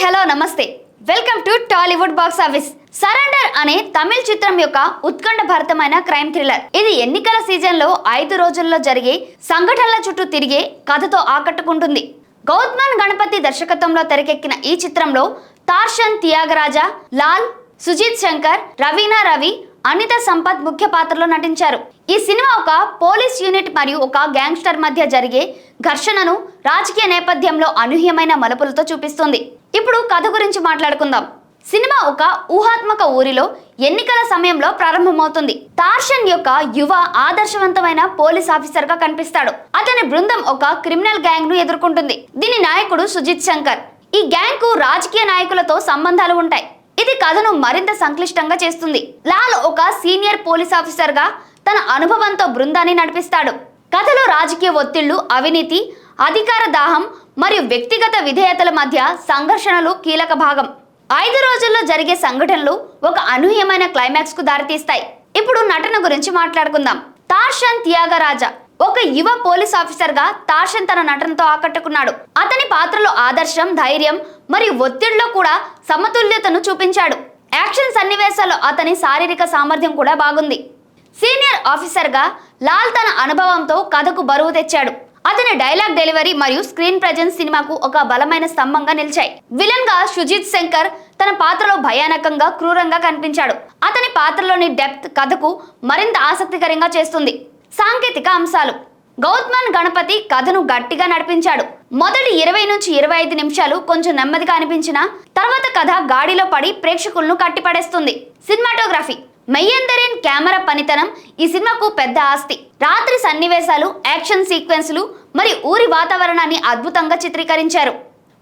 Hello నమస్తే welcome to Tollywood box office. Surrender అనే తమిళ చిత్రం యొక్క ఉత్కంఠభరితమైన క్రైమ్ థ్రిల్లర్. ఇది ఎన్నికల సీజన్ లో 5 రోజుల్లో జరిగే సంఘటనల చుట్టూ తిరిగే కథతో ఆకట్టుకుంటుంది. గౌతమ్ గణపతి దర్శకత్వంలో తెరకెక్కిన ఈ చిత్రంలో తార్షన్ త్యాగరాజా, లాల్, సుజిత్ శంకర్, రవీనా రవి, అనిత సంపత్ ముఖ్య పాత్రలో నటించారు. ఈ సినిమా ఒక పోలీస్ యూనిట్ మరియు ఒక గ్యాంగ్స్టర్ మధ్య జరిగే ఘర్షణను రాజకీయ నేపథ్యంలో అనూహ్యమైన మలుపులతో చూపిస్తుంది. ఇప్పుడు కథ గురించి మాట్లాడుకుందాం. సినిమా ఒక ఊహాత్మక ఊరిలో ఎన్నికల సమయంలో ప్రారంభమవుతుంది. తార్షన్ యొక్క యువ ఆదర్శవంతమైన పోలీస్ ఆఫీసర్ గా కనిపిస్తాడు. అతని బృందం ఒక క్రిమినల్ గ్యాంగ్ ను ఎదుర్కొంటుంది. దీని నాయకుడు సుజిత్ శంకర్. ఈ గ్యాంగ్ కు రాజకీయ నాయకులతో సంబంధాలు ఉంటాయి. ఇది కథను మరింత సంక్లిష్టంగా చేస్తుంది. లాల్ ఒక సీనియర్ పోలీస్ ఆఫీసర్ గా తన అనుభవంతో బృందాన్ని నడిపిస్తాడు. కథలో రాజకీయ ఒత్తిళ్లు, అవినీతి, అధికార దాహం మరియు వ్యక్తిగత విధేయతల మధ్య సంఘర్షణలు కీలక భాగం. 5 రోజుల్లో జరిగే సంఘటనలు ఒక అనూహ్యమైన క్లైమాక్స్ కు దారితీస్తాయి. ఇప్పుడు నటన గురించి మాట్లాడుకుందాం. తార్షన్ త్యాగరాజా ఒక యువ పోలీస్ ఆఫీసర్ గా తార్షన్ తన నటనతో ఆకట్టుకున్నాడు. అతని పాత్రలో ఆదర్శం, ధైర్యం మరియు ఒత్తిడిలో కూడా సమతుల్యతను చూపించాడు. యాక్షన్ సన్నివేశాల్లో అతని శారీరక సామర్థ్యం కూడా బాగుంది. సీనియర్ ఆఫీసర్ గా లాల్ తన అనుభవంతో కథకు బరువు తెచ్చాడు. అతని డైలాగ్ డెలివరీ మరియు స్క్రీన్ ప్రెజెన్స్ సినిమాకు ఒక బలమైన స్తంభంగా నిలిచాయి. విలన్ గా సుజిత్ శంకర్ తన పాత్రలో భయానకంగా, క్రూరంగా కనిపించాడు. అతని పాత్రలోని డెప్త్ కథకు మరింత ఆసక్తికరంగా చేస్తుంది. సాంకేతిక అంశాలు. గౌతమ్ గణపతి కథను గట్టిగా నడిపించాడు. మొదటి 20 నుంచి 25 నిమిషాలు కొంచెం నెమ్మదిగా అనిపించినా తర్వాత కథ గాడిలో పడి ప్రేక్షకులను కట్టిపడేస్తుంది. సినిమాటోగ్రఫీ. మెయ్యందరిన్ కెమెరా పనితనం ఈ సినిమాకు పెద్ద ఆస్తి. రాత్రి సన్నివేశాలు, యాక్షన్ సీక్వెన్స్లు మరియు ఊరి వాతావరణాన్ని అద్భుతంగా చిత్రీకరించారు.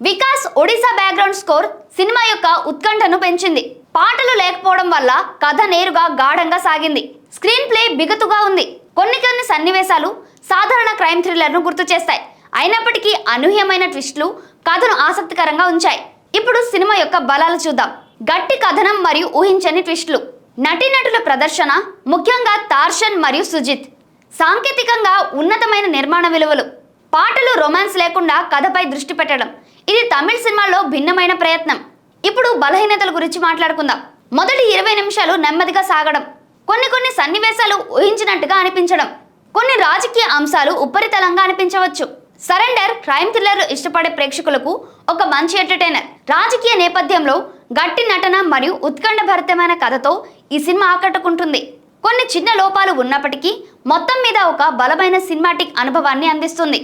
Vikas Odisha background score cinema యొక్క ఉత్కంఠను పెంచింది. పాటలు లేకపోవడం వల్ల కథ నేరుగా గాఢంగా సాగింది. స్క్రీన్ ప్లే బిగుతుగా ఉంది. కొన్ని సన్నివేశాలు సాధారణ క్రైమ్ థ్రిల్లర్ ను గుర్తు చేస్తాయి. అయినప్పటికీ అనూహ్యమైన ట్విస్టులు కథను ఆసక్తికరంగా ఉంచాయి. ఇప్పుడు సినిమా యొక్క బలాలు చూద్దాం. గట్టి కథనం మరియు ఊహించని ట్విస్టులు. నటీనటుల ప్రదర్శన, ముఖ్యంగా తార్షన్ మరియు సుజిత్. సాంకేతికంగా ఉన్నతమైన నిర్మాణ విలువలు. పాటలు, రొమాన్స్ లేకుండా కథపై దృష్టి పెట్టడం ఇది తమిళ సినిమాలో భిన్నమైన ప్రయత్నం. ఇప్పుడు బలహీనతల గురించి మాట్లాడుకుందాం. మొదటి 20 నిమిషాలు నెమ్మదిగా సాగడం. కొన్ని సన్నివేశాలు ఊహించినట్టుగా అనిపించడం. కొన్ని రాజకీయ అంశాలు ఉపరితలంగా అనిపించవచ్చు. సరెండర్ క్రైమ్ థ్రిల్లర్లు ఇష్టపడే ప్రేక్షకులకు ఒక మంచి ఎంటర్టైనర్. రాజకీయ నేపథ్యంలో గట్టి నటన మరియు ఉత్కంఠభరితమైన కథతో ఈ సినిమా ఆకట్టుకుంటుంది. కొన్ని చిన్న లోపాలు ఉన్నప్పటికీ మొత్తం మీద ఒక బలమైన సినిమాటిక్ అనుభవాన్ని అందిస్తుంది.